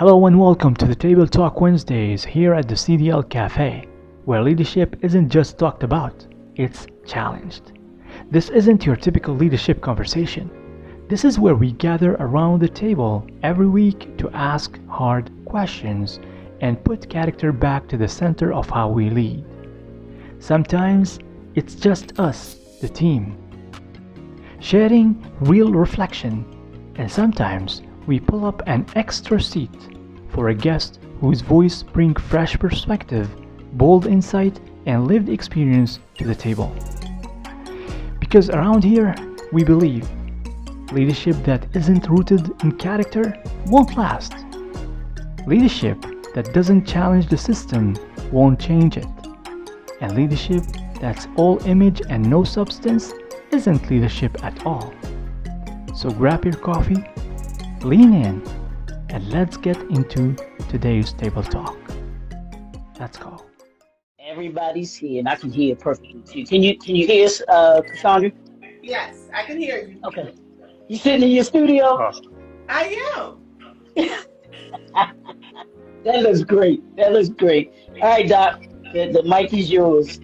Hello and welcome to the Table Talk Wednesdays here at the CDL Café, where leadership isn't just talked about, it's challenged. This isn't your typical leadership conversation. This is where we gather around the table every week to ask hard questions and put character back to the center of how we lead. Sometimes it's just us, the team, sharing real reflection, and sometimes we pull up an extra seat for a guest whose voice brings fresh perspective, bold insight, and lived experience to the table. Because around here, we believe leadership that isn't rooted in character won't last. Leadership that doesn't challenge the system won't change it. And leadership that's all image and no substance isn't leadership at all. So grab your coffee, lean in, and let's get into today's table talk. Let's go. Everybody's here, and I can hear perfectly too. Can you hear us, Cassandra? Yes, I can hear you. Okay. You sitting in your studio? I am. That looks great. That looks great. All right, Doc. The mic is yours.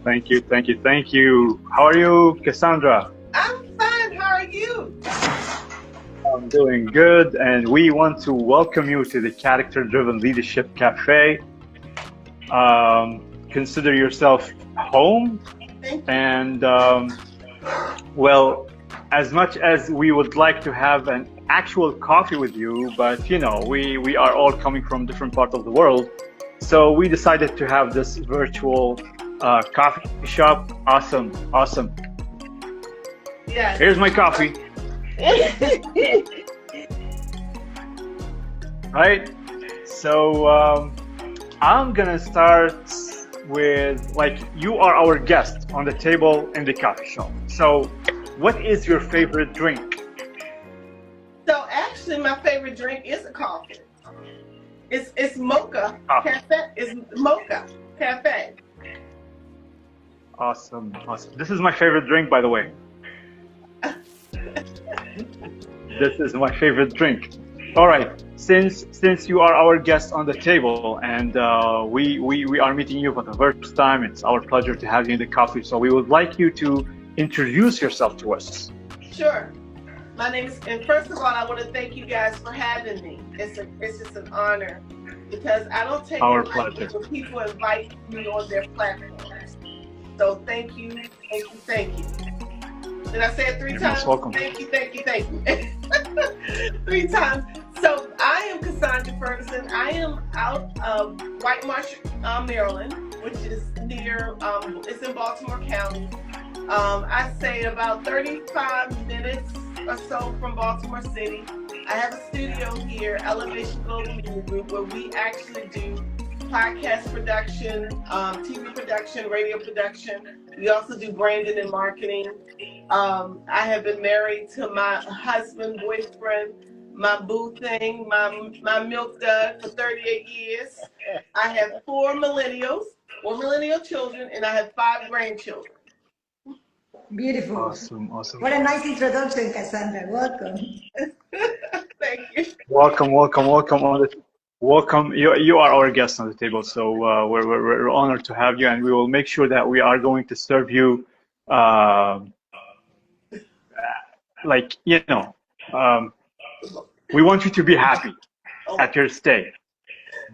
Thank you. How are you, Cassandra? I'm fine. How are you? I'm doing good, and we want to welcome you to the Character-Driven Leadership Cafe. Consider yourself home, Thank you. and well, as much as we would like to have an actual coffee with you, but you know, we are all coming from different parts of the world, so we decided to have this virtual coffee shop. Awesome. Yes. Here's my coffee. Right? So I'm gonna start with, like, you are our guest on the table in the coffee shop. So what is your favorite drink? So actually, my favorite drink is a coffee. It's mocha Coffee. cafe. It's mocha cafe. Awesome. This is my favorite drink, by the way. This is my favorite drink. All right. Since you are our guest on the table, and we are meeting you for the first time, it's our pleasure to have you in the coffee. So we would like you to introduce yourself to us. Sure. My name is, and first of all, I want to thank you guys for having me. It's just an honor, because I don't take Our it lightly pleasure. when people invite me on their platforms. So thank you. Did I say it 3 You're times? most welcome. Thank you. 3 times. So I am Cassandra Ferguson. I am out of White Marsh, Maryland, which is near, it's in Baltimore County. I say about 35 minutes or so from Baltimore City. I have a studio here, Elevation Global Media Group, where we actually do podcast production, TV production, radio production. We also do branding and marketing. I have been married to my husband, boyfriend, my boo thing, my milk dud for 38 years. I have 4 millennial children, and I have 5 grandchildren. Beautiful. Awesome. What a nice introduction, Cassandra. Welcome. Thank you. Welcome. Welcome. You are our guest on the table, so we're honored to have you, and we will make sure that we are going to serve you, like, you know, we want you to be happy at your stay,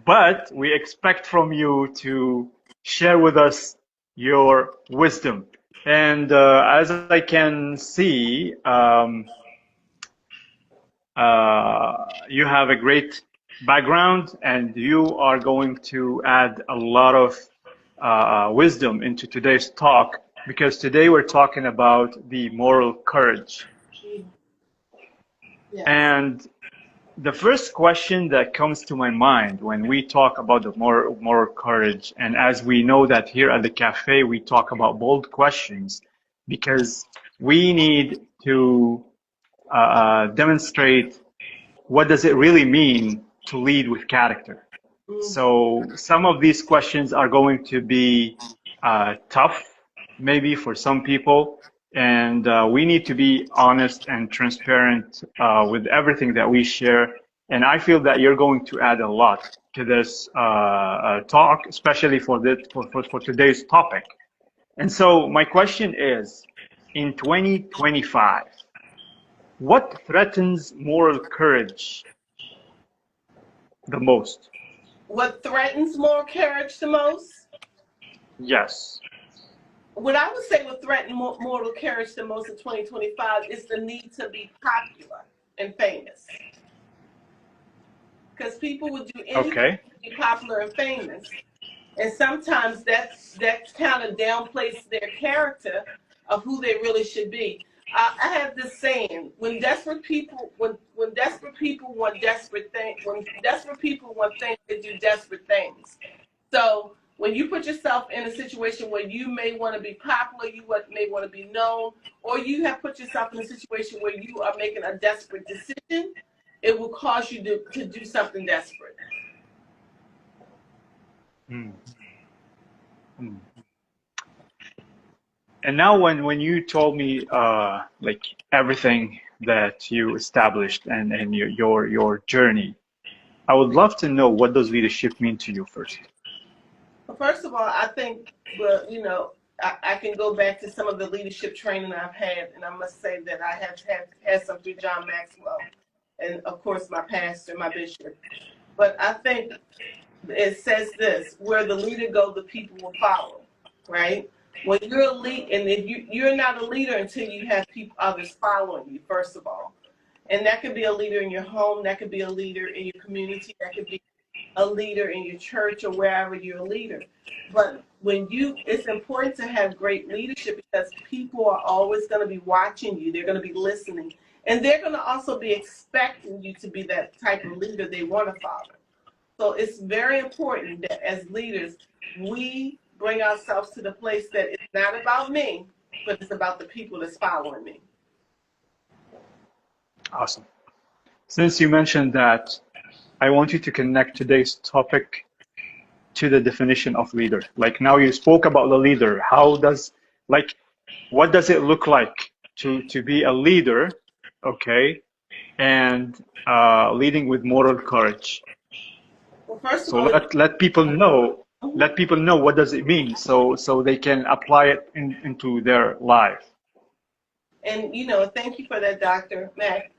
but we expect from you to share with us your wisdom. And as I can see, you have a great background, and you are going to add a lot of wisdom into today's talk, because today we're talking about the moral courage. Yes. And the first question that comes to my mind when we talk about the moral courage, and as we know that here at the cafe we talk about bold questions, because we need to demonstrate what does it really mean to lead with character. So some of these questions are going to be tough, maybe for some people, and we need to be honest and transparent with everything that we share, And I feel that you're going to add a lot to this talk, especially for today's topic. And so my question is, in 2025, what threatens moral courage the most? What threatens moral courage the most? Yes. What I would say would threaten moral courage the most in 2025 is the need to be popular and famous. Because people would do anything to be popular and famous. And sometimes that kind of downplays their character of who they really should be. I have this saying: when desperate people want desperate things, when desperate people want things, they do desperate things. So when you put yourself in a situation where you may want to be popular, you may want to be known, or you have put yourself in a situation where you are making a desperate decision, it will cause you to do something desperate. Hmm. Hmm. And now when you told me like everything that you established and your journey, I would love to know, what does leadership mean to you first? Well, first of all, I think, well, you know, I can go back to some of the leadership training I've had, and I must say that I have had some through John Maxwell, and of course my pastor, my bishop. But I think it says this: where the leader goes, the people will follow, right? When you're a lead, and if you're not a leader until you have others following you, first of all. And that could be a leader in your home, that could be a leader in your community, that could be a leader in your church or wherever you're a leader. But it's important to have great leadership, because people are always going to be watching you. They're going to be listening. And they're going to also be expecting you to be that type of leader they want to follow. So it's very important that as leaders, we bring ourselves to the place that it's not about me, but it's about the people that's following me. Awesome. Since you mentioned that, I want you to connect today's topic to the definition of leader. Like, now you spoke about the leader. What does it look like to be a leader, okay, and leading with moral courage? Well, first of So all, let people know what does it mean, so they can apply it into their life. And, you know, thank you for that, Dr. Mack.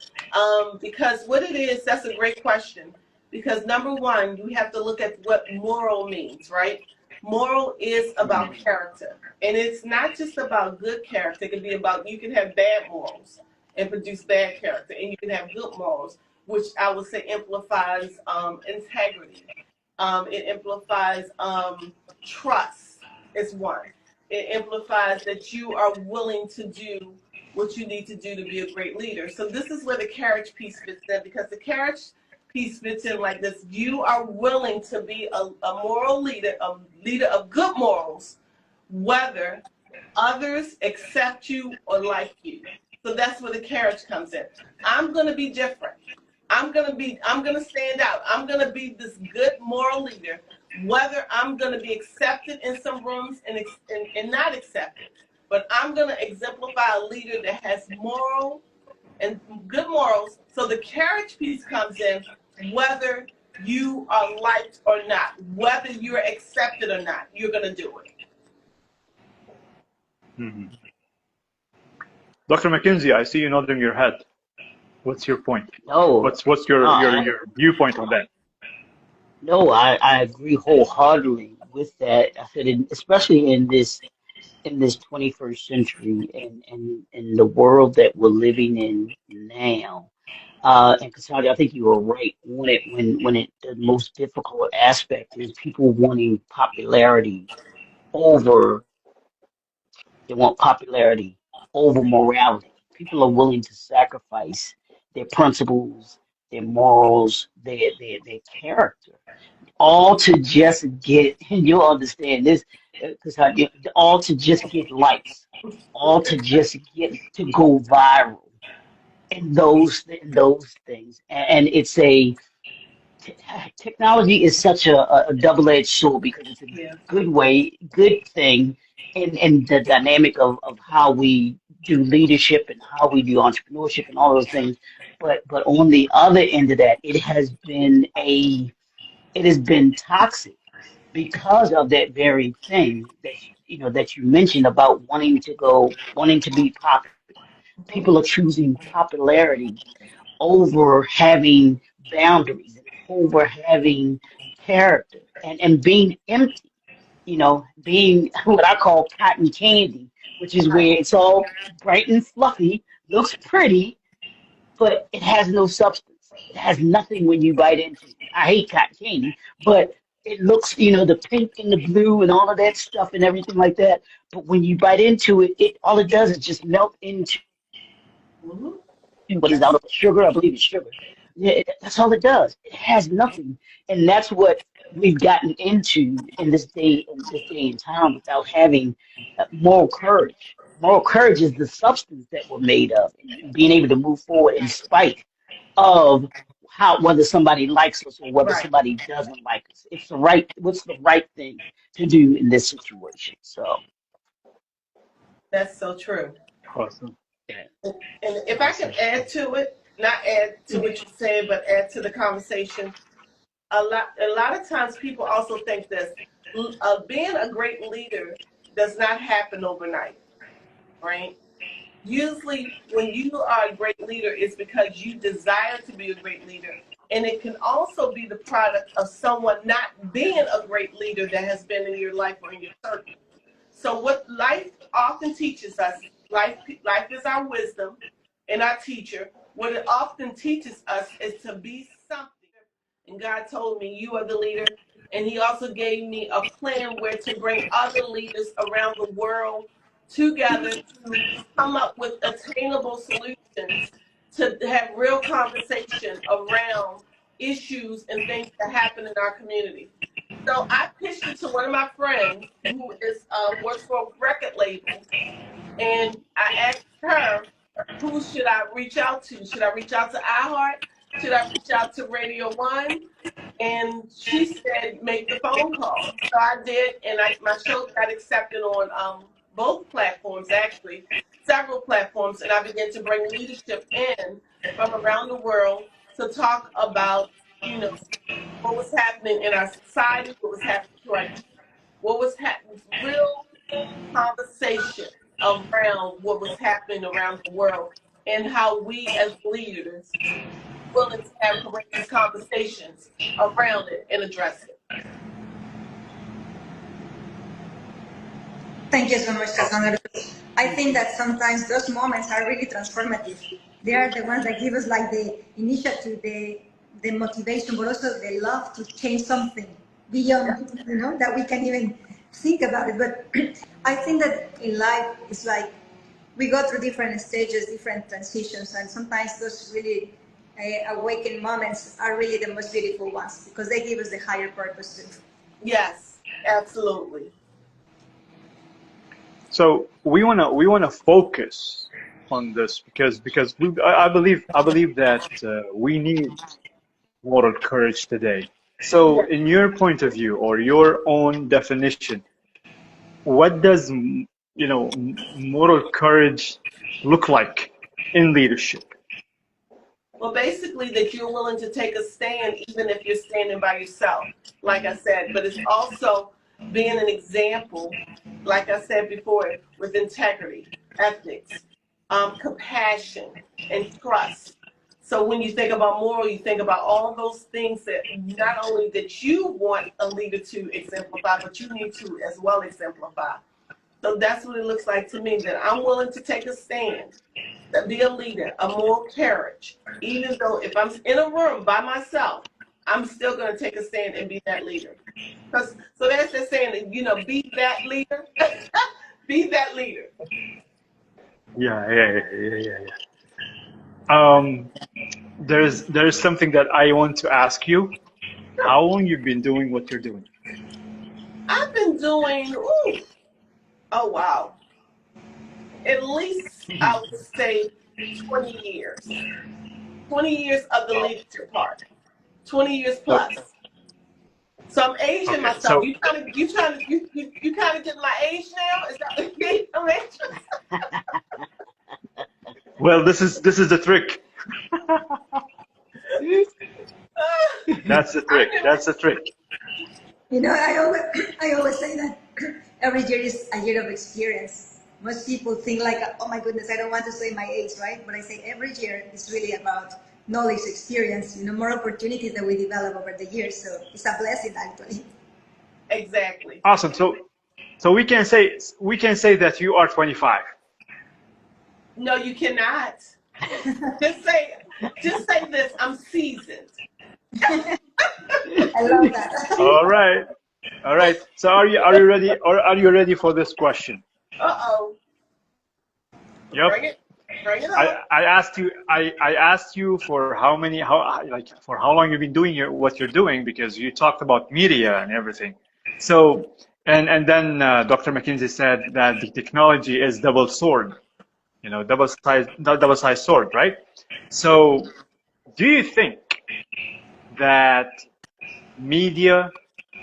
Because what it is, that's a great question. Because number one, you have to look at what moral means, right? Moral is about character. And it's not just about good character. It can be about, you can have bad morals and produce bad character. And you can have good morals, which I would say amplifies integrity. It amplifies trust is one. It amplifies that you are willing to do what you need to do to be a great leader. So this is where the courage piece fits in, because the courage piece fits in like this: you are willing to be a moral leader, a leader of good morals, whether others accept you or like you. So that's where the courage comes in. I'm going to be different. I'm going to stand out. I'm going to be this good moral leader, whether I'm going to be accepted in some rooms and not accepted. But I'm going to exemplify a leader that has moral and good morals. So the courage piece comes in, whether you are liked or not, whether you're accepted or not, you're going to do it. Mm-hmm. Dr. McKenzie, I see you nodding your head. What's your point? No, What's your viewpoint on that? no, I agree wholeheartedly with that. I said, especially in this 21st century and in the world that we're living in now. And Cassandra, I think you were right the most difficult aspect is people wanting popularity over they want popularity over morality. People are willing to sacrifice their principles, their morals, their character, all to just get, and you'll understand this, because all to just get likes, all to just get to go viral, and those things, and it's technology is such a double-edged sword, because it's a good thing, and the dynamic of how we do leadership and how we do entrepreneurship and all those things. but on the other end of that, it has been toxic because of that very thing that you mentioned about wanting to be popular. People are choosing popularity over having boundaries and over having character and being empty, being what I call cotton candy, which is Right. where it's all bright and fluffy, looks pretty, but it has no substance. It has nothing when you bite into it. I hate cotton candy, but it looks, the pink and the blue and all of that stuff and everything like that. But when you bite into it, all it does is just melt into Mhm. what is out of sugar. I believe it's sugar. Yeah, that's all it does. It has nothing, and that's what we've gotten into in this day and time without having moral courage. Moral courage is the substance that we're made of, and being able to move forward in spite of how whether somebody likes us or whether Right. somebody doesn't like us. What's the right thing to do in this situation? So, That's so true. Awesome. yeah. And if I Awesome. could add to it, not add to what you said, but add to the conversation, a lot of times people also think this: being a great leader does not happen overnight, right? Usually, when you are a great leader, it's because you desire to be a great leader, and it can also be the product of someone not being a great leader that has been in your life or in your circle. So what life often teaches us, life is our wisdom and our teacher. What it often teaches us is to be something. And God told me, you are the leader. And he also gave me a plan where to bring other leaders around the world together to come up with attainable solutions to have real conversation around issues and things that happen in our community. So I pitched it to one of my friends who is works for a record label, and I asked her, who should I reach out to? Should I reach out to iHeart? Should I reach out to Radio One? And she said, make the phone call. So I did, and my show got accepted on both platforms, actually, several platforms, and I began to bring leadership in from around the world to talk about, you know, what was happening in our society, what was happening to our youth, what was happening, real conversation around what was happening around the world, and how we as leaders willing to have courageous conversations around it and address it. Thank you so much, Awesome. Cassandra. I think that sometimes those moments are really transformative. They are the ones that give us like the initiative, the motivation, but also the love to change something beyond, that we can even think about it. But I think that in life, it's like we go through different stages, different transitions, and sometimes those really awakened moments are really the most beautiful ones because they give us the higher purpose too. Yes, absolutely. So we wanna focus on this because I believe that we need moral courage today. So, Yes. in your point of view or your own definition, what does moral courage look like in leadership? Well, basically, that you're willing to take a stand even if you're standing by yourself, like I said, but it's also being an example, like I said before, with integrity, ethics, compassion, and trust. So when you think about moral, you think about all those things that not only that you want a leader to exemplify, but you need to as well exemplify. So that's what it looks like to me, that I'm willing to take a stand, that be a leader, a moral courage. Even though if I'm in a room by myself, I'm still going to take a stand and be that leader. Because so that's just saying that, be that leader. Be that leader. Yeah. There's something that I want to ask you. Sure. How long you've been doing what you're doing? I've been doing, oh wow, at least I would say 20 years. 20 years of the Wow. leadership part. 20 years So plus. So I'm aging okay. myself. You kind of get my age now? Is that what you're getting my age? Well, this is the trick. That's the trick. That's the trick. You know, I always say that every year is a year of experience. Most people think like, oh my goodness, I don't want to say my age, right? But I say every year is really about knowledge, experience, more opportunities that we develop over the years. So it's a blessing, actually. Exactly. Awesome. So we can say that you are 25. No, you cannot. Just say this. I'm seasoned. I love that. All right. All right. So are you ready, or are you ready for this question? Uh-oh. Yep. Bring it on. I asked you for for how long you've been doing what you're doing, because you talked about media and everything. So and then Dr. McKinsey said that the technology is double sword, double sized sword, right? So do you think that media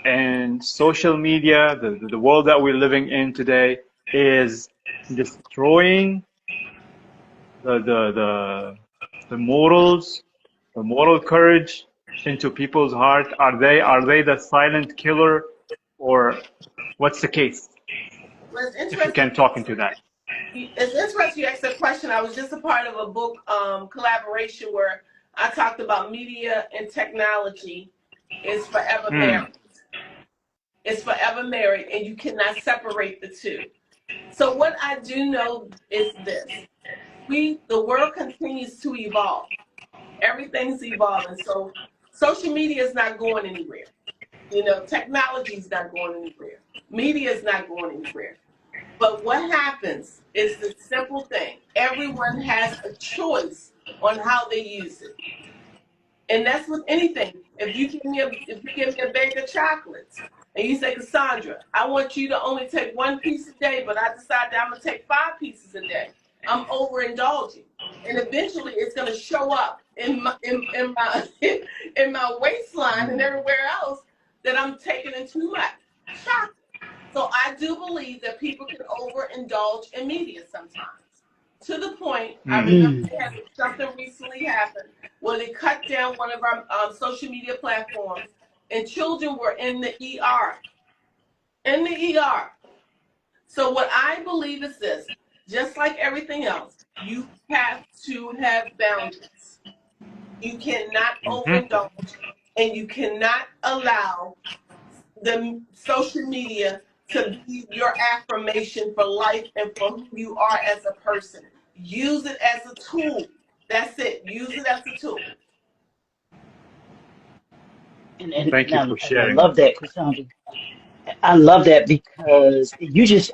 and social media, the world that we're living in today, is destroying the morals, the moral courage into people's heart? Are they the silent killer, or what's the case? Well, it's If you interesting. can talk into that. It's interesting you asked that question. I was just a part of a book collaboration where I talked about media and technology is forever married. It's forever married, and you cannot separate the two. So what I do know is this. The world continues to evolve. Everything's evolving. So social media is not going anywhere. Technology is not going anywhere. Media is not going anywhere. But what happens is the simple thing. Everyone has a choice on how they use it. And that's with anything. If you give me a bag of chocolates and you say, Cassandra, I want you to only take one piece a day, but I decide that I'm gonna take 5 pieces a day, I'm overindulging. And eventually it's gonna show up in my in my waistline and everywhere else that I'm taking in too much chocolate. So I do believe that people can overindulge in media sometimes. To the point, I remember something recently happened where they cut down one of our social media platforms, and children were in the ER. In the ER. So what I believe is this: just like everything else, you have to have boundaries. You cannot overindulge, and you cannot allow the social media to be your affirmation for life and for who you are as a person. Use it as a tool. That's it. Use it as a tool. Thank you for And I sharing. love that, Cassandra. I love that because you used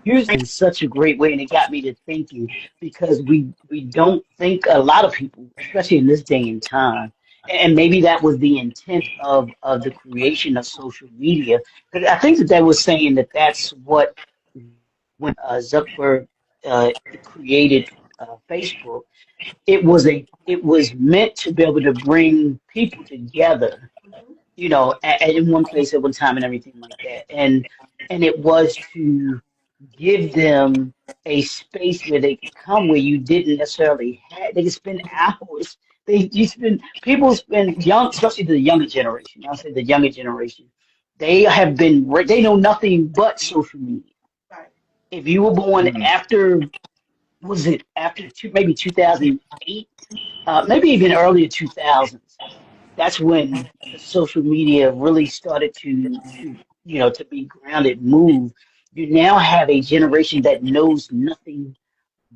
it in such a great way, and it got me to thinking because we don't think, a lot of people, especially in this day and time, and maybe that was the intent of the creation of social media. Because I think that they was saying that that's what when Zuckerberg created Facebook, it was meant to be able to bring people together, in one place at one time and everything like that. And it was to give them a space where they could come where you didn't necessarily have. They could spend hours. People spend especially the younger generation. I'll say the younger generation. They know nothing but social media. Right. If you were born after, maybe 2008, maybe even earlier 2000s, that's when the social media really started to be grounded, move. You now have a generation that knows nothing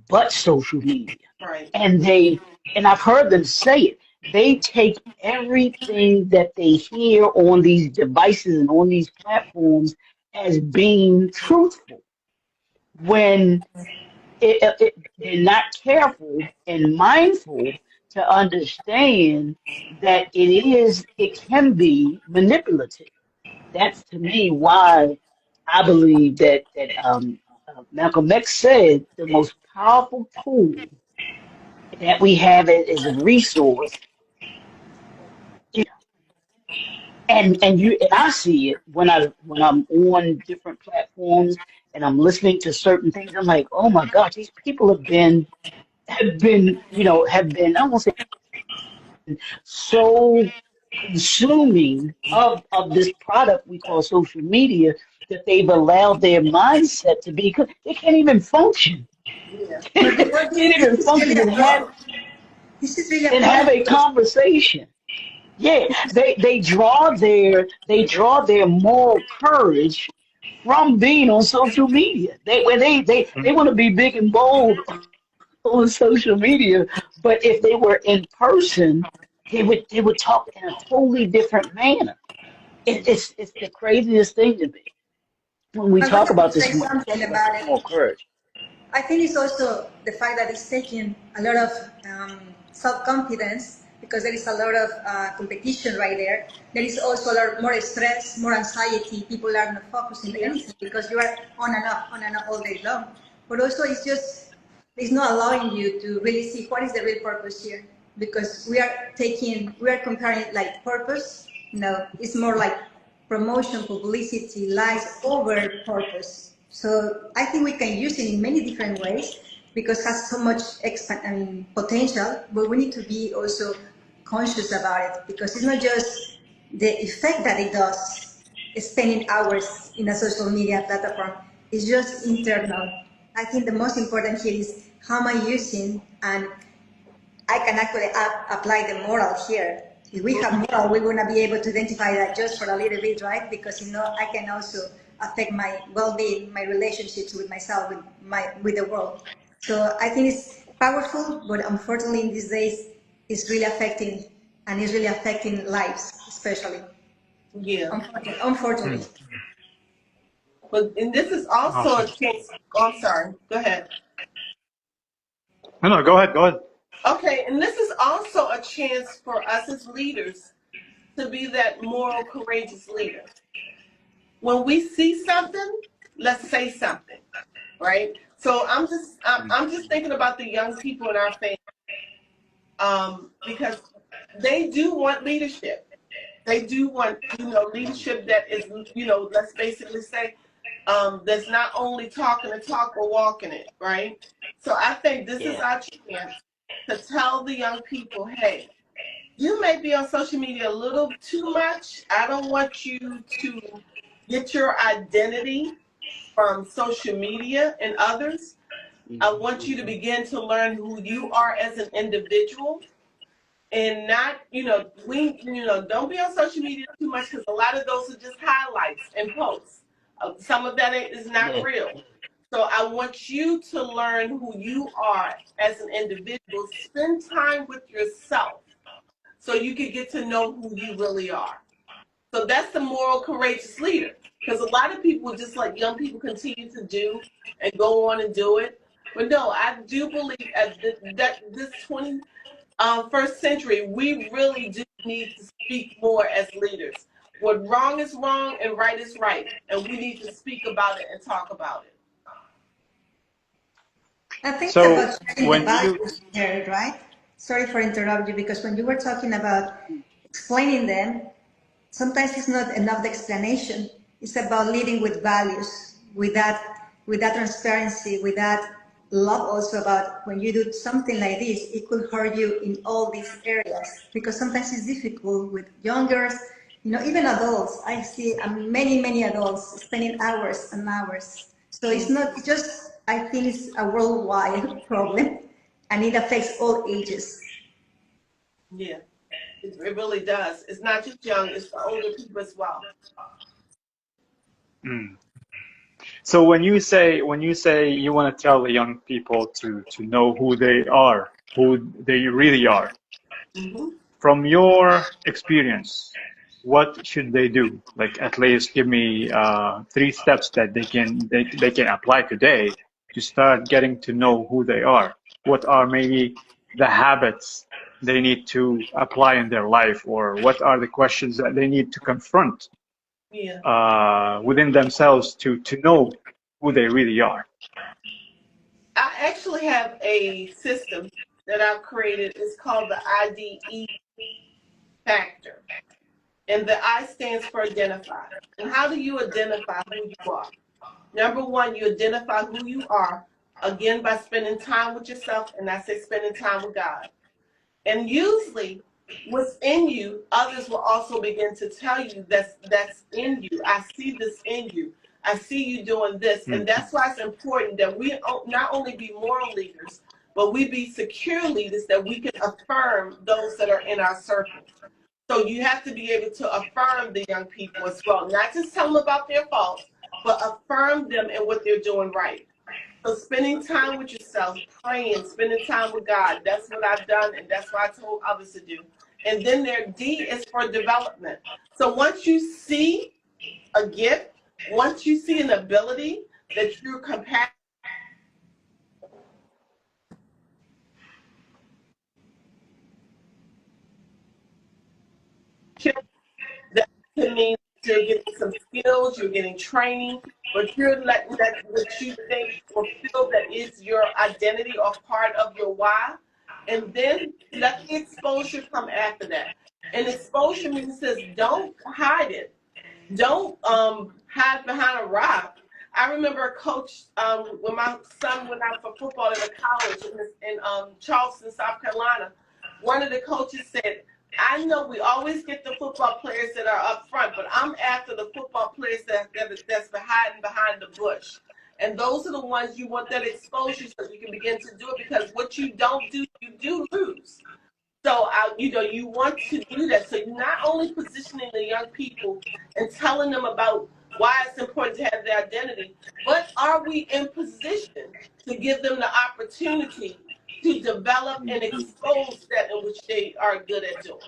but social media. Right. And I've heard them say it. They take everything that they hear on these devices and on these platforms as being truthful, when they're not careful and mindful to understand that it can be manipulative. That's, to me, why I believe that Malcolm X said the most powerful tool that we have as a resource. And I see it when I'm on different platforms and I'm listening to certain things. I'm like, oh my gosh, these people have been I don't want to say so consuming of this product we call social media that they've allowed their mindset to be, they can't even function. Yeah. They But you know, can't even this is really function a problem. This is really a and problem have a because conversation. Yeah, they draw their moral courage from being on social media. They want to be big and bold on social media, but if they were in person, they would talk in a totally different manner. It's the craziest thing to me when we I'm going talk to about say this. something Talk about this about it. moral courage. I think it's also the fact that it's taking a lot of self-confidence because there is a lot of competition right there. There is also a lot more stress, more anxiety. People are not focusing on Yeah. anything because you are on and up all day long. But also it's not allowing you to really see what is the real purpose here because we are comparing like purpose. It's more like promotion, publicity, likes over purpose. So I think we can use it in many different ways because it has so much potential, but we need to be also conscious about it because it's not just the effect that it does, spending hours in a social media platform. It's just internal. I think the most important here is how am I using and I can actually apply the moral here. If we have moral, we're going to be able to identify that just for a little bit, right? Because I can also affect my well-being, my relationships with myself, with the world. So I think it's powerful, but unfortunately, in these days, it's really affecting lives, especially. Yeah. Unfortunately. But and this is also a Awesome. chance. Oh, I'm sorry. Go ahead. No, no, go ahead, go ahead. Okay, and this is also a chance for us as leaders to be that moral, courageous leader. When we see something, let's say something, right? So I'm just thinking about the young people in our family, because they do want leadership. They do want leadership that is let's basically say that's not only talking the talk but walking it, right? So I think this is Yeah, our chance to tell the young people, hey, you may be on social media a little too much. I don't want you to get your identity from social media and others. I want you to begin to learn who you are as an individual and not, don't be on social media too much because a lot of those are just highlights and posts. Some of that is not yeah, real. So I want you to learn who you are as an individual. Spend time with yourself so you can get to know who you really are. So that's the moral, courageous leader. Because a lot of people just let young people continue to do and go on and do it. But no, I do believe that this 21st century, we really do need to speak more as leaders. What wrong is wrong and right is right. And we need to speak about it and talk about it. I think it's So about sharing the when you, values here, right? Sorry for interrupting you because when you were talking about explaining them, sometimes it's not enough the explanation. It's about leading with values, with that transparency, with that love also about when you do something like this, it could hurt you in all these areas because sometimes it's difficult with youngers, even adults. I see many, many adults spending hours and hours. So it's not just, I think it's a worldwide problem and it affects all ages. Yeah, it really does. It's not just young, it's the older people as well. mm. So when you say you want to tell the young people to know who they are, who they really are, Hmm. from your experience, what should they do? Like at least give me 3 steps that they can apply today to start getting to know who they are. What are maybe the habits they need to apply in their life, or what are the questions that they need to confront Yeah. within themselves to know who they really are? I actually have a system that I've created. It's called the IDE factor. And the I stands for identify. And how do you identify who you are? Number one, you identify who you are, again, by spending time with yourself, and I say spending time with God. And usually, what's in you, others will also begin to tell you that's in you. I see this in you. I see you doing this. And Mm. that's why it's important that we not only be moral leaders, but we be secure leaders, that we can affirm those that are in our circle. So you have to be able to affirm the young people as well, not just tell them about their faults, but affirm them in what they're doing right. So spending time with yourself, praying, spending time with God, that's what I've done, and that's what I told others to do. And then their D is for development. So once you see a gift, once you see an ability that you're compassionate, that can mean you're getting some skills, you're getting training, but you're letting that what you think or feel that is your identity or part of your why, and then let the exposure come after that. And exposure means this: don't hide it. Don't hide behind a rock. I remember a coach when my son went out for football at a college in Charleston, South Carolina. One of the coaches said, I know we always get the football players that are up front, but I'm after the football players that's hiding behind the bush. And those are the ones you want that exposure so you can begin to do it, because what you don't do, you do lose. So, you want to do that. So you're not only positioning the young people and telling them about why it's important to have their identity, but are we in position to give them the opportunity to develop and expose that in which they are good at doing?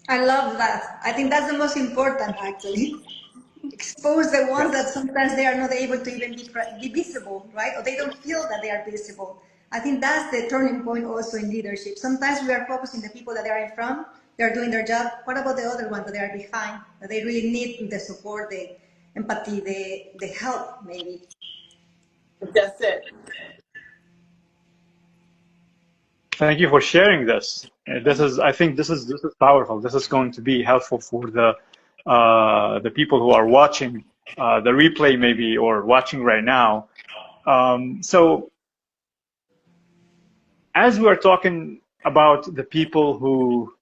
I love that. I think that's the most important, actually. Expose the ones that Yes. sometimes they are not able to even be visible, right? Or they don't feel that they are visible. I think that's the turning point also in leadership. Sometimes we are focusing the people that are in front, they are doing their job. What about the other ones that they are behind, that they really need the support, the empathy, the help, maybe? That's it. Thank you for sharing this. I think this is powerful. This is going to be helpful for the people who are watching the replay maybe or watching right now. So as we are talking about the people who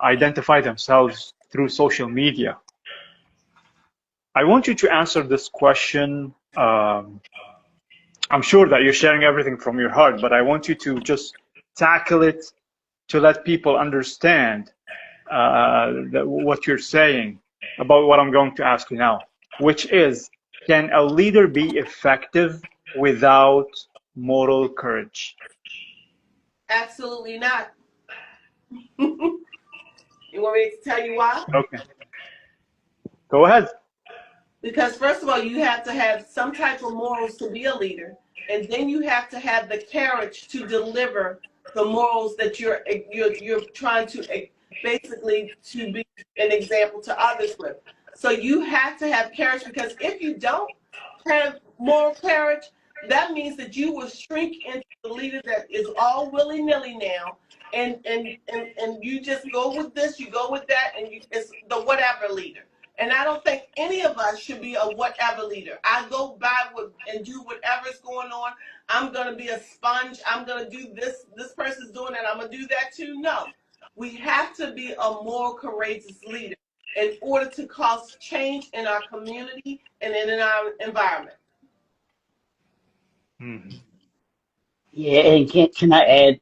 identify themselves through social media, I want you to answer this question. I'm sure that you're sharing everything from your heart, but I want you to just tackle it to let people understand what you're saying about what I'm going to ask you now, which is, can a leader be effective without moral courage? Absolutely not. You want me to tell you why? Okay, go ahead. Because first of all, you have to have some type of morals to be a leader, and then you have to have the courage to deliver the morals that you're trying to basically to be an example to others with. So you have to have courage, because if you don't have moral courage, that means that you will shrink into the leader that is all willy nilly now, and you just go with this, you go with that, and it's the whatever leader. And I don't think any of us should be a whatever leader. I go by and do whatever's going on. I'm going to be a sponge. I'm going to do this. This person's doing that. I'm going to do that too. No. We have to be a moral, courageous leader in order to cause change in our community and in our environment. Hmm. Yeah, and can I add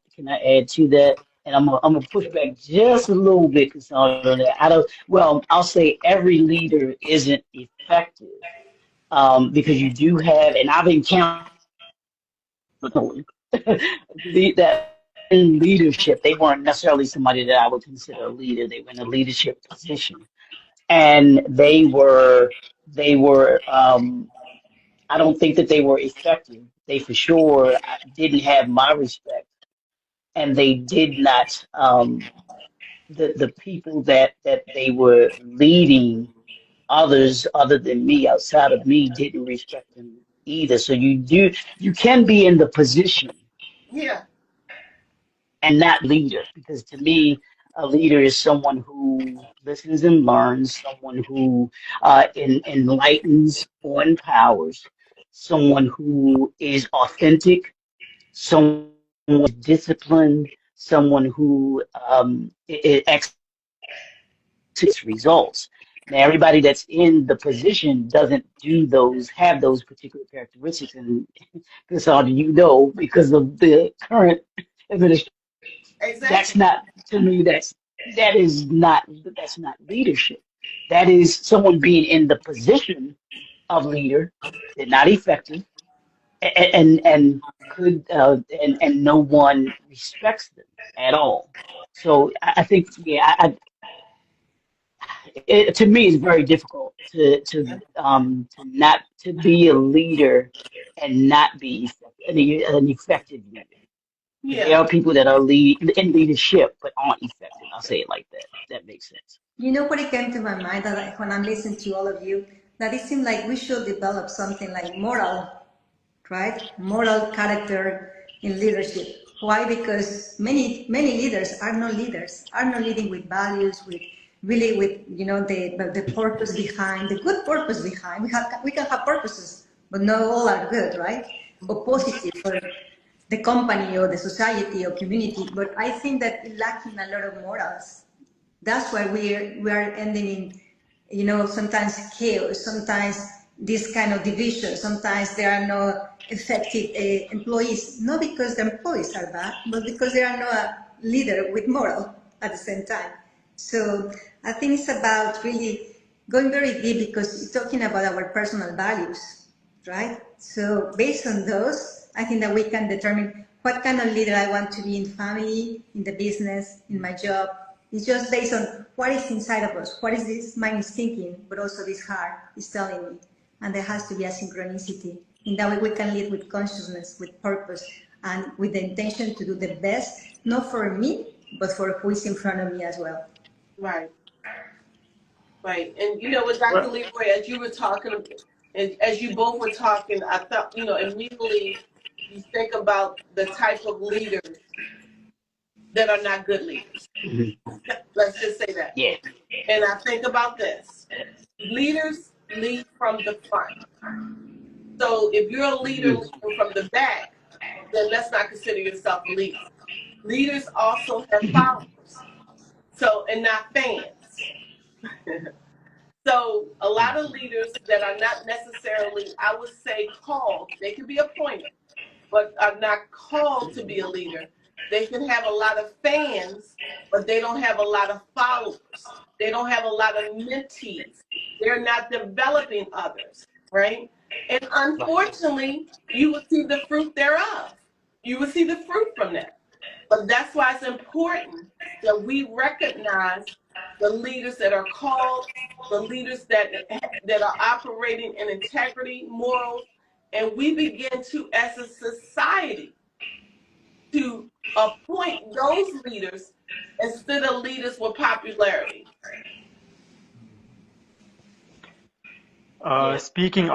to that? And I'm gonna push back just a little bit, Cassandra, on that. I'll say every leader isn't effective, because you do have, and I've encountered that in leadership, they weren't necessarily somebody that I would consider a leader. They were in a leadership position, and they were. I don't think that they were effective. They for sure didn't have my respect, and they did not. The people that they were leading, others other than me, outside of me, didn't respect them either. So you can be in the position Yeah. and not leader, because to me, a leader is someone who listens and learns, someone who enlightens or empowers, someone who is authentic, someone who is disciplined, someone who executes results. Now, everybody that's in the position doesn't have those particular characteristics, and Cassandra, because of the current administration, that's Exactly. not to me. That's not leadership. That is someone being in the position of leader. They're not effective, and could and no one respects them at all. So I think, yeah, to me, it's very difficult to not to be a leader and not be an effective leader. Because there Yeah. are people that are in leadership but aren't effective. I'll say it like that. That makes sense. You know what it came to my mind that when I'm listening to all of you, that it seemed like we should develop something like moral, right? Moral character in leadership. Why? Because many leaders are not leaders, are not leading with values, with really with the purpose behind, the good purpose behind. We can have purposes, but not all are good, right? Or positive for the company or the society or community. But I think that it lacking a lot of morals. That's why we are ending in, sometimes chaos, sometimes this kind of division, sometimes there are no effective employees, not because the employees are bad, but because there are no leader with moral at the same time. So I think it's about really going very deep because it's talking about our personal values, right? So based on those, I think that we can determine what kind of leader I want to be in family, in the business, in my job. It's just based on what is inside of us, what is this mind is thinking, but also this heart is telling me. And there has to be a synchronicity. In that way, we can lead with consciousness, with purpose, and with the intention to do the best, not for me, but for who is in front of me as well. Right. Right. And with Dr. Well, Leroy, as you were talking, and as you both were talking, I thought, immediately you think about the type of leaders that are not good leaders. Mhm. Let's just say that. Yeah. And I think about this. Leaders lead from the front. So if you're a leader Mhm. leading from the back, then let's not consider yourself a leader. Leaders also have followers. So, and not fans. So a lot of leaders that are not necessarily, I would say, called, they could be appointed, but are not called to be a leader. They can have a lot of fans, but they don't have a lot of followers. They don't have a lot of mentees. They're not developing others, right? And unfortunately, you will see the fruit thereof. You will see the fruit from that. But that's why it's important that we recognize the leaders that are called, the leaders that are operating in integrity, morals, and we begin to, as a society, to appoint those leaders instead of leaders with popularity. Yeah. speaking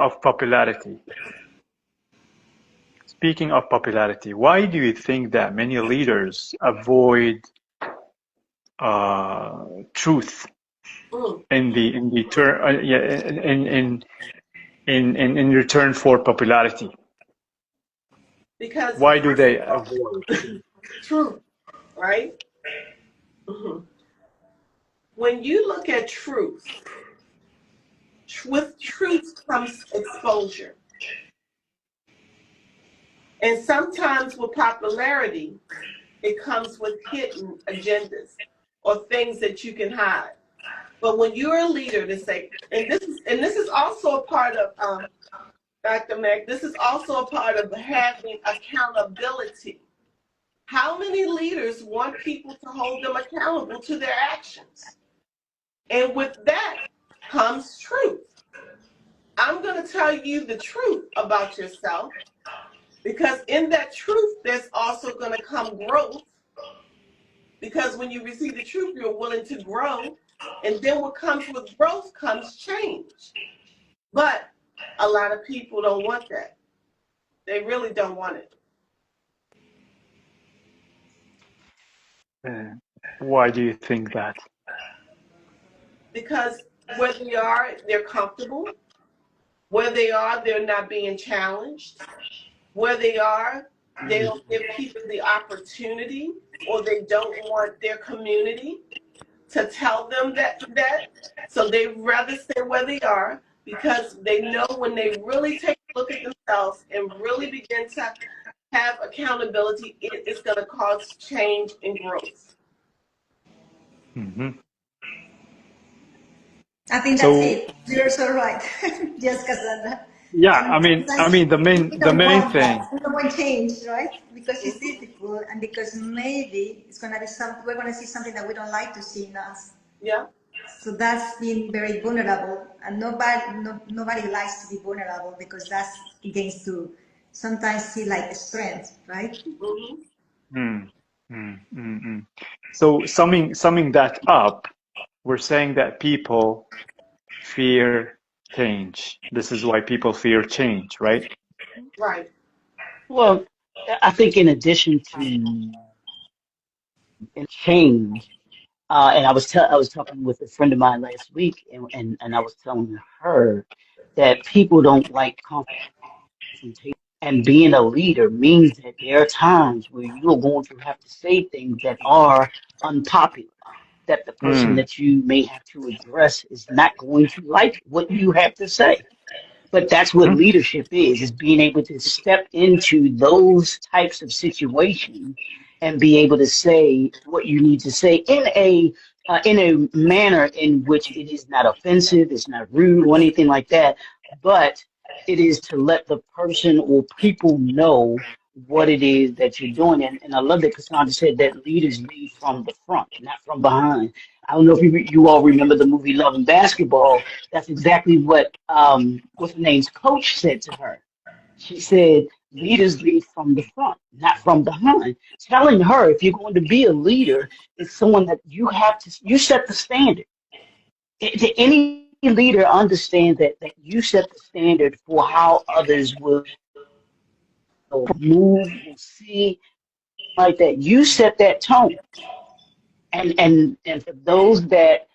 of popularity, why do you think that many leaders avoid truth Mm. in the turn yeah, in return for popularity? Because Why do first they of all, avoid truth? truth, right? Mhm. When you look at truth, with truth comes exposure. And sometimes with popularity, it comes with hidden agendas or things that you can hide. But when you're a leader to say, and this is also a part of Dr. Mack, this is also a part of having accountability. How many leaders want people to hold them accountable to their actions? And with that comes truth. I'm going to tell you the truth about yourself because in that truth, there's also going to come growth. Because when you receive the truth, you're willing to grow. And then what comes with growth comes change. But a lot of people don't want that. They really don't want it. Uh, why do you think that? Because where they are, they're comfortable. Where they are, they're not being challenged. Where they are, They don't give people the opportunity, or they don't want their community to tell them that. So they rather stay where they are, because they know when they really take a look at themselves and really begin to have accountability, it is going to cause change and growth. Mm-hmm. I think that's it. You're so right. Yes, Cassandra. Yeah, And I mean, the we main don't want thing. that. We don't want change, right? Because it's difficult, and because maybe it's gonna be we're gonna see something that we don't like to see in us. Yeah. So that's being very vulnerable, and nobody likes to be vulnerable, because that's against to sometimes see like strength, right? Mm-hmm. Mm, mm, mm, mm. So summing that up, we're saying that people fear change. This is why people fear change, right? Right. Well, I think in addition to change, and I was talking with a friend of mine last week, and I was telling her that people don't like confrontation, and being a leader means that there are times where you are going to have to say things that are unpopular, that the person Mm, that you may have to address is not going to like what you have to say. But that's what mhm, leadership is being able to step into those types of situations and be able to say what you need to say in a manner in which it is not offensive, it's not rude or anything like that, but it is to let the person or people know what it is that you're doing. And I love that Cassandra said that leaders lead from the front, not from behind. I don't know if you all remember the movie Love and Basketball. That's exactly what what's her name's coach said to her. She said, leaders lead from the front, not from behind. Telling her if you're going to be a leader, it's someone that you set the standard. Any leader understands that you set the standard for how others will move, will see, like that. You set that tone. And for those that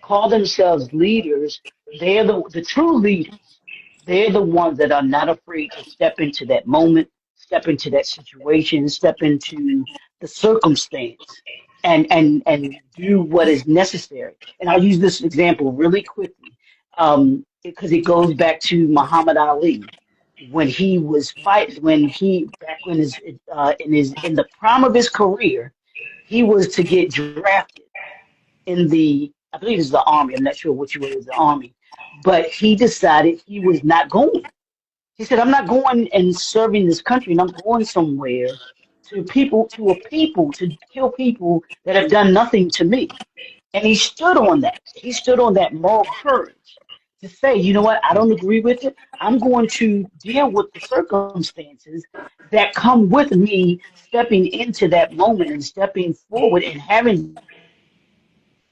call themselves leaders, they're the true leaders. They're the ones that are not afraid to step into that moment, step into that situation, step into the circumstance, and do what is necessary. And I'll use this example really quickly, because it goes back to Muhammad Ali when he was fight when he back when his in the prime of his career, he was to get drafted in the, I believe it's the army. I'm not sure which way is the army, but he decided he was not going. He said, "I'm not going and serving this country, and I'm going somewhere to a people, to kill people that have done nothing to me." And he stood on that. He stood on that moral courage to say, you know what, I don't agree with it. I'm going to deal with the circumstances that come with me stepping into that moment and stepping forward and having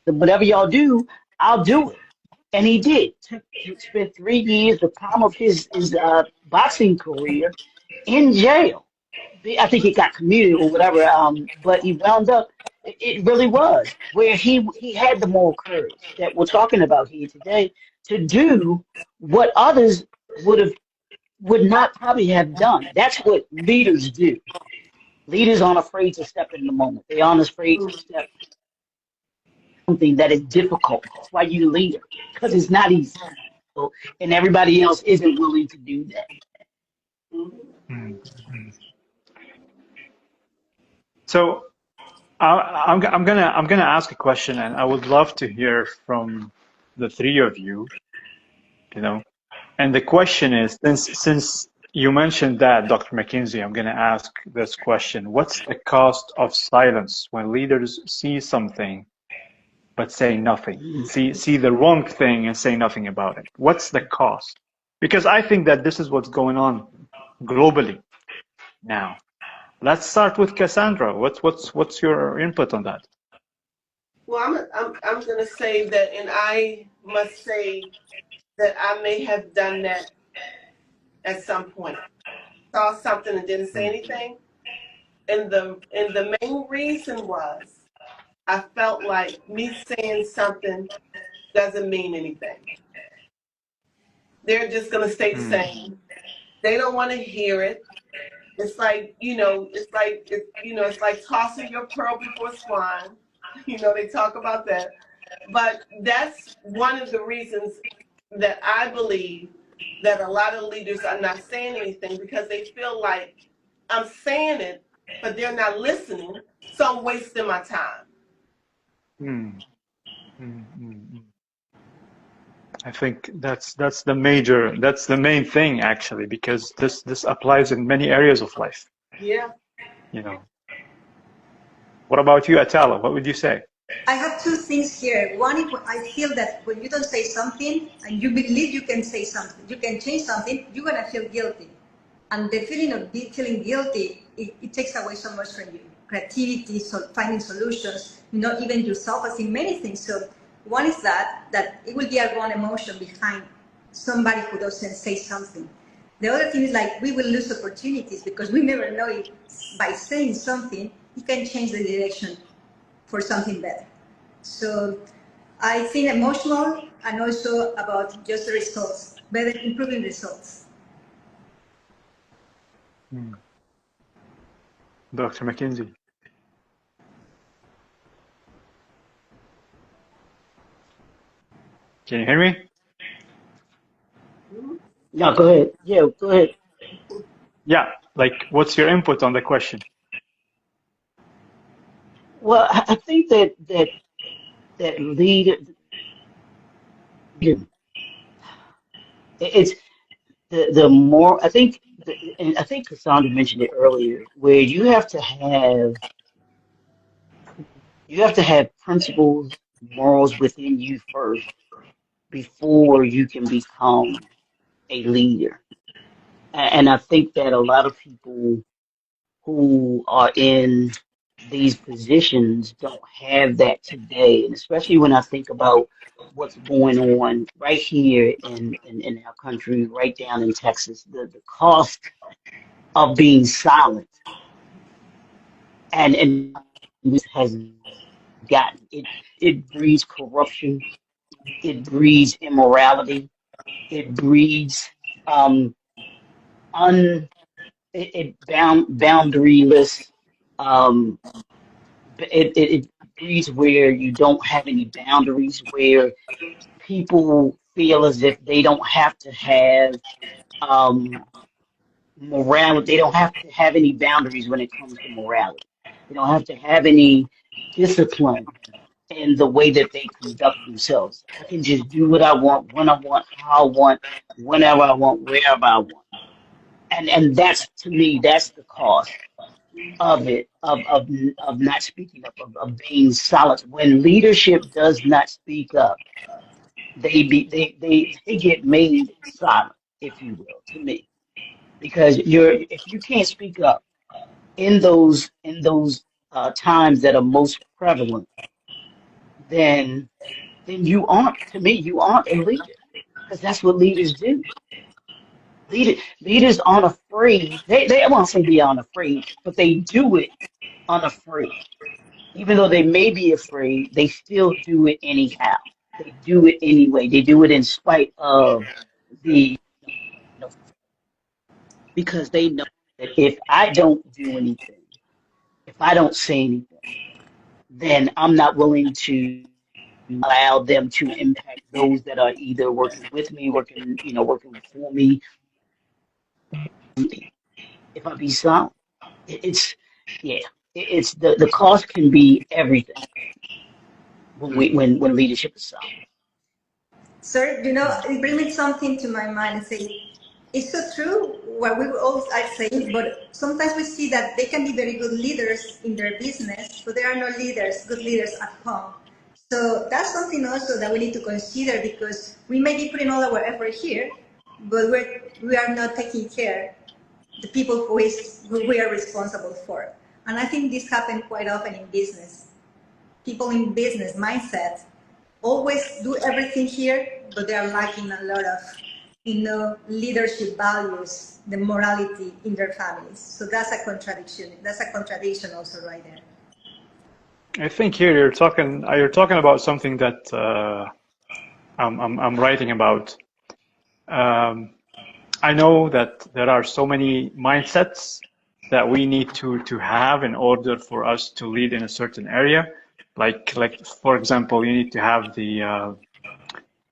whatever y'all do, I'll do it. And he did. He spent 3 years, the prime of his boxing career, in jail. I think he got commuted or whatever, but he wound up. It really was where he had the moral courage that we're talking about here today to do what others would not probably have done. That's what leaders do. Leaders aren't afraid to step in the moment. They aren't afraid to step something that is difficult. That's why you're a leader, because it's not easy. And everybody else isn't willing to do that. mm, mm. So I'm gonna ask a question, and I would love to hear from the three of you. You know, and the question is, since you mentioned that, Dr. McKinsey, I'm gonna ask this question: what's the cost of silence when leaders see something but say nothing? See the wrong thing and say nothing about it. What's the cost? Because I think that this is what's going on globally now. Let's start with Cassandra. What's your input on that? Well, I'm going to say that, and I must say that I may have done that at some point. Saw something and didn't say Mm, anything, and the main reason was I felt like me saying something doesn't mean anything. They're just going to stay the mm, same. They don't want to hear it. It's like, it's like tossing your pearl before swine. They talk about that. But that's one of the reasons that I believe that a lot of leaders are not saying anything, because they feel like I'm saying it, but they're not listening, so I'm wasting my time. Mm, mm, mm, mm. I think that's the main thing actually, because this applies in many areas of life. Yeah. You know. What about you, Atala? What would you say? I have two things here. One is I feel that when you don't say something and you believe you can say something, you can change something, you're gonna feel guilty. And the feeling of feeling guilty, it takes away so much from you. Creativity, so finding solutions, even yourself as in many things. So one is that it will be a wrong emotion behind somebody who doesn't say something. The other thing is like we will lose opportunities because we never know if by saying something, you can change the direction for something better. So I think emotional and also about just the results, better improving results. Dr. McKinsey. Can you hear me? No, go ahead. Yeah, go ahead. Yeah, like what's your input on the question? Well, I think that leader, it's the more I think, and I think Cassandra mentioned it earlier, where you have to have principles, morals within you first before you can become a leader. And I think that a lot of people who are in these positions don't have that today. And especially when I think about what's going on right here in our country, right down in Texas, the cost of being silent and has gotten it breeds corruption, it breeds immorality, it breeds um un boundaryless, um it breeds where you don't have any boundaries, where people feel as if they don't have to have um morality, they don't have to have any boundaries when it comes to morality, they don't have to have any discipline in the way that they conduct themselves. I can just do what I want, when I want, how I want, whenever I want, wherever I want. And that's, to me, that's the cost of it, of not speaking up, of being silent. When leadership does not speak up, they get made silent, if you will, to me. Because if you can't speak up in those times that are most prevalent, then you aren't, to me, you aren't a leader, because that's what leaders do. Leaders aren't afraid. They I won't say they aren't afraid, but they do it unafraid. Even though they may be afraid, they still do it anyhow. They do it anyway. They do it in spite of the, you know, because they know that if I don't do anything, if I don't say anything, then I'm not willing to allow them to impact those that are either working with me, working for me. If I be silent, it's yeah, it's the cost can be everything when we Mm, when leadership is silent. Sir, mm, it brings me something to my mind and say, it's so true what we always are saying, but sometimes we see that they can be very good leaders in their business, but there are no good leaders at home. So that's something also that we need to consider, because we may be putting all our effort here, but we are not taking care the people who we are responsible for. And I think this happens quite often in business. People in business mindset always do everything here, but they are lacking a lot of, leadership values, the morality in their families. So that's a contradiction. That's a contradiction also right there. I think here you're talking about something that I'm writing about. Um, I know that there are so many mindsets that we need to have in order for us to lead in a certain area. Like for example, you need to have the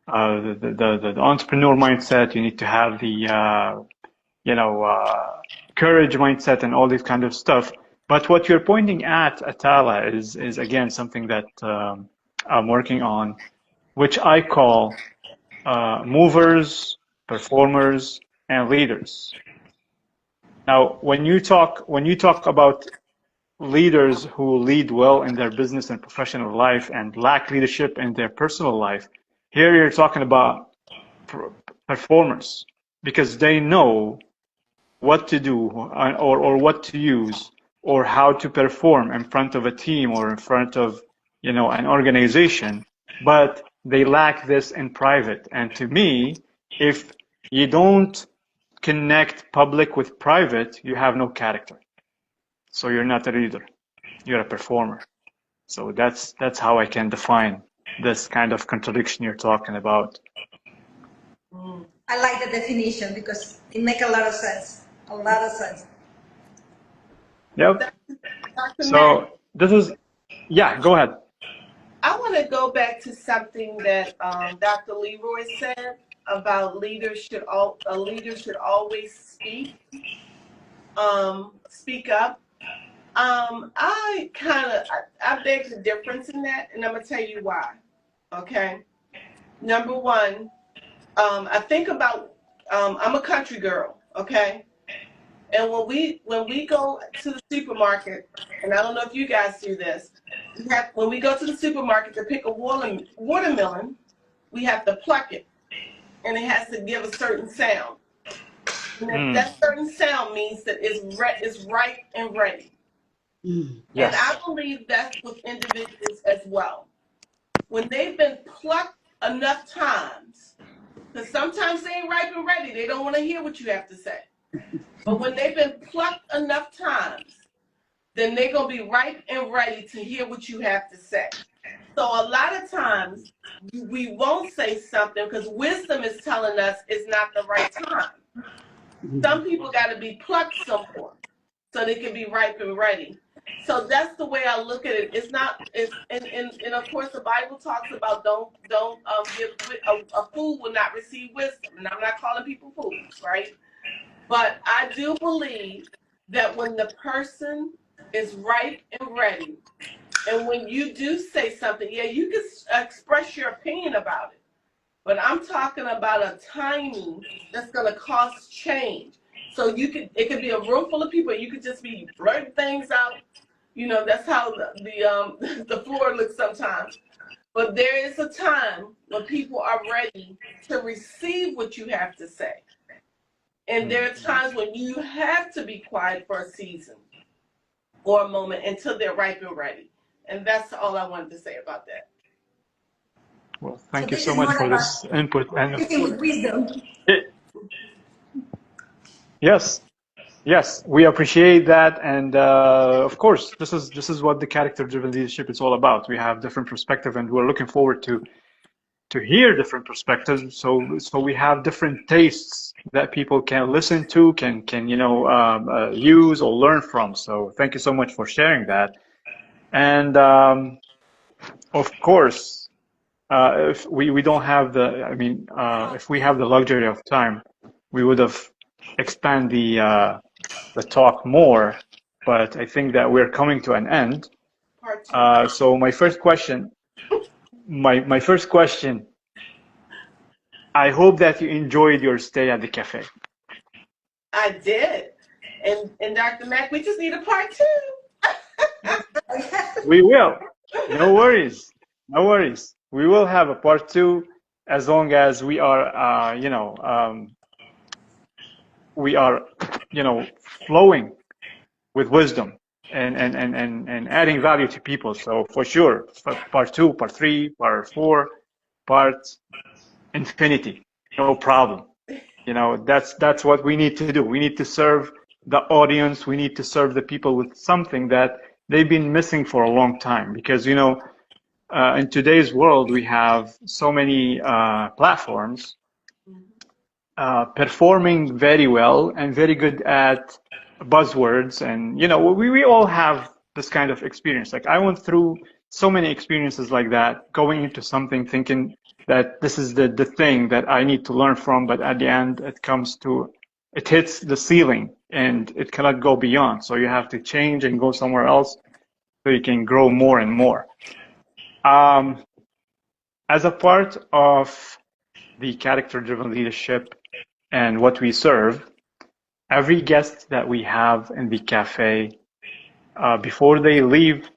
entrepreneur mindset. You need to have the courage mindset and all this kind of stuff. But what you're pointing at, Atala, is again something that I'm working on, which I call movers, performers, and leaders. Now, when you talk about leaders who lead well in their business and professional life and lack leadership in their personal life, here you're talking about performers, because they know what to do or what to use or how to perform in front of a team or in front of an organization, but they lack this in private. And to me, if you don't connect public with private, you have no character. So you're not a leader, you're a performer. So that's how I can define this kind of contradiction you're talking about. I like the definition because it makes a lot of sense. A lot of sense. Yep. Dr. So Mack, this is, yeah, go ahead. I want to go back to something that Dr. Leroy said about a leader should always speak up. I beg the difference in that, and I'm gonna tell you why. Okay, number one, I think about I'm a country girl. Okay, and when we go to the supermarket, and I don't know if you guys do this, when we go to the supermarket to pick a watermelon, we have to pluck it, and it has to give a certain sound. And that certain sound means that it's ripe and ready. Mm. Yes. And I believe that's with individuals as well. When they've been plucked enough times, because sometimes they ain't ripe and ready, they don't want to hear what you have to say. But when they've been plucked enough times, then they're going to be ripe and ready to hear what you have to say. So a lot of times we won't say something because wisdom is telling us it's not the right time. Some people got to be plucked some more so they can be ripe and ready. So that's the way I look at it. It's not. And of course the Bible talks about don't give a fool will not receive wisdom. And I'm not calling people fools, right? But I do believe that when the person is ripe and ready, and when you do say something, yeah, you can express your opinion about it. But I'm talking about a timing that's going to cause change. So it could be a room full of people. You could just be blurting things out. You know, that's how the floor looks sometimes. But there is a time when people are ready to receive what you have to say. And there are times when you have to be quiet for a season or a moment until they're ripe and ready. And that's all I wanted to say about that. Well, thank you so much for this input. And With wisdom. Yes, we appreciate that, and of course, this is what the character-driven leadership is all about. We have different perspectives, and we're looking forward to hear different perspectives. So we have different tastes that people can listen to, can use or learn from. So thank you so much for sharing that. And of course, if we don't have if we have the luxury of time, we would have expand the talk more, but I think that we're coming to an end. So my first question, I hope that you enjoyed your stay at the cafe. I did. And Dr. Mack, we just need a part 2. We will. No worries. No worries. We will have a part 2 as long as we are, flowing with wisdom and adding value to people. So for sure, part 2, part 3, part 4, part infinity, no problem. That's what we need to do. We need to serve the audience. We need to serve the people with something that they've been missing for a long time. Because in today's world, we have so many platforms performing very well and very good at buzzwords, and we all have this kind of experience. Like I went through so many experiences like that, going into something thinking that this is the thing that I need to learn from, but at the end it hits the ceiling and it cannot go beyond. So you have to change and go somewhere else so you can grow more and more. As a part of the character-driven leadership and what we serve, every guest that we have in the cafe, before they leave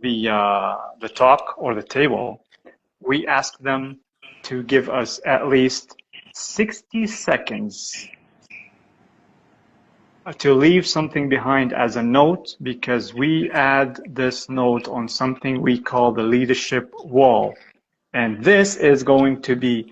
the talk or the table, we ask them to give us at least 60 seconds to leave something behind as a note, because we add this note on something we call the leadership wall. And this is going to be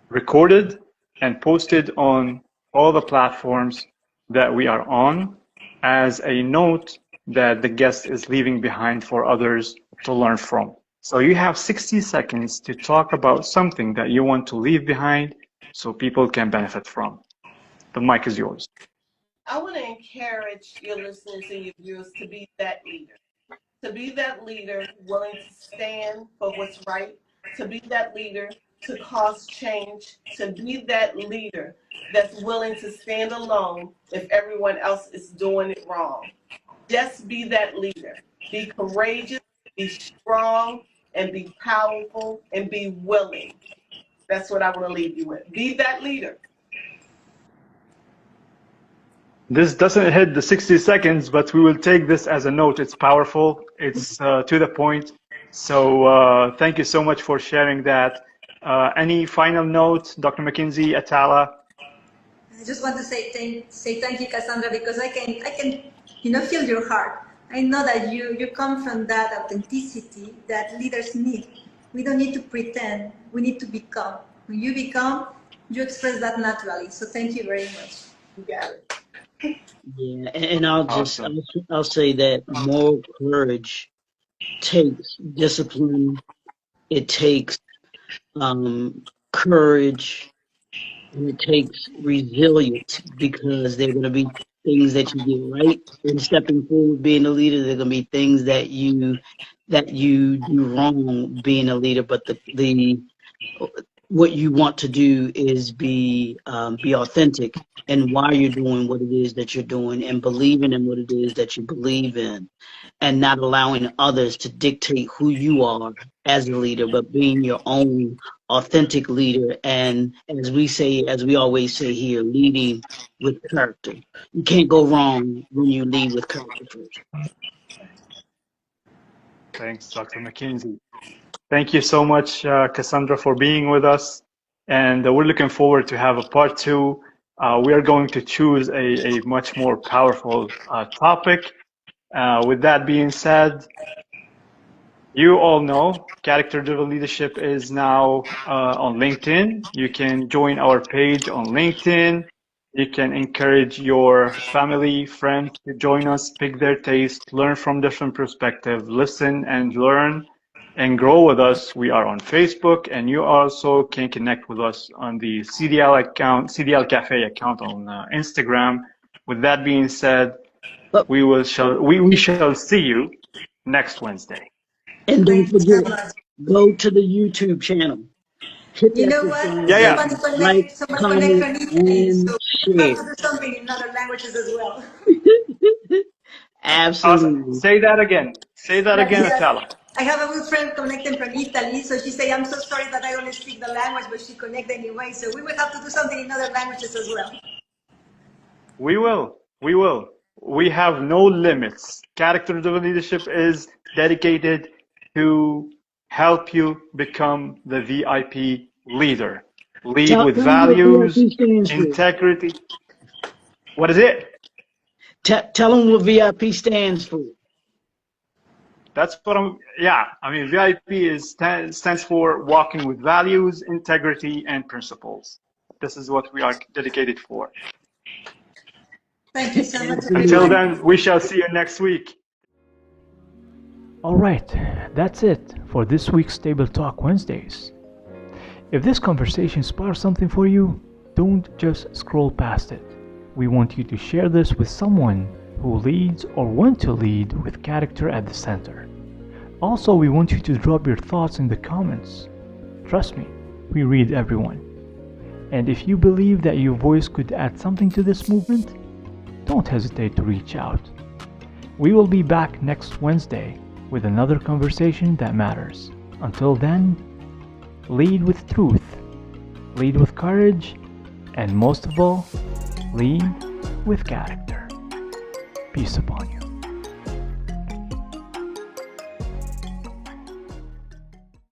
recorded and posted on all the platforms that we are on as a note that the guest is leaving behind for others to learn from. So you have 60 seconds to talk about something that you want to leave behind so people can benefit from. The mic is yours. I want to encourage your listeners and your viewers to be that leader. To be that leader willing to stand for what's right, to be that leader to cause change, to be that leader that's willing to stand alone if everyone else is doing it wrong. Just be that leader. Be courageous, be strong, and be powerful, and be willing. That's what I want to leave you with. Be that leader. This doesn't hit the 60 seconds, but we will take this as a note. It's powerful. It's to the point. So thank you so much for sharing that. Any final note, Dr. McKinsey, Atala? I just want to say thank you, Cassandra, because I can feel your heart. I know that you come from that authenticity that leaders need. We don't need to pretend. We need to become. When you become, you express that naturally. So thank you very much. You got it. Yeah, and I'll Awesome. I'll say that moral courage takes discipline. It takes courage, and it takes resilience, because there are going to be things that you get right in stepping forward being a leader. There are going to be things that you do wrong being a leader, but the what you want to do is be authentic in why you're doing what it is that you're doing, and believing in what it is that you believe in, and not allowing others to dictate who you are as a leader, but being your own authentic leader. And as we always say here, leading with character. You can't go wrong when you lead with character first. Thanks, Dr. McKinsey. Thank you so much, Cassandra, for being with us. And we're looking forward to have a part 2. We are going to choose a much more powerful topic. With that being said, you all know character-driven leadership is now on LinkedIn. You can join our page on LinkedIn. You can encourage your family, friends to join us, pick their taste, learn from different perspectives, listen and learn, and grow with us. We are on Facebook, and you also can connect with us on the CDL account, CDL Cafe account on Instagram. With that being said, we shall see you next Wednesday. And don't Thank you so forget, much. go to the YouTube channel. Hit You that know what? Yeah, subscribe yeah. button, like, Somebody connect comment, from Italy, and so we have share. to do something in other languages as well. Absolutely. Say that again. Say that again, Yes. Atala. I have a good friend connecting from Italy, so she say, I'm so sorry that I only speak the language, but she connect anyway, so we will have to do something in other languages as well. We will. We will. We have no limits. Character-driven leadership is dedicated to help you become the VIP leader. Lead Tell with them what values, VIP stands for. integrity. What is it? Tell them what VIP stands for. That's what I mean, VIP stands for walking with values, integrity, and principles. This is what we are dedicated for. Thank you so much, Until everyone. then, we shall see you next week. Alright, that's it for this week's Table Talk Wednesdays. If this conversation sparks something for you, don't just scroll past it. We want you to share this with someone who leads or want to lead with character at the center. Also, we want you to drop your thoughts in the comments. Trust me, we read everyone. And if you believe that your voice could add something to this movement, don't hesitate to reach out. We will be back next Wednesday with another conversation that matters. Until then, lead with truth, lead with courage, and most of all, lead with character. Peace upon you.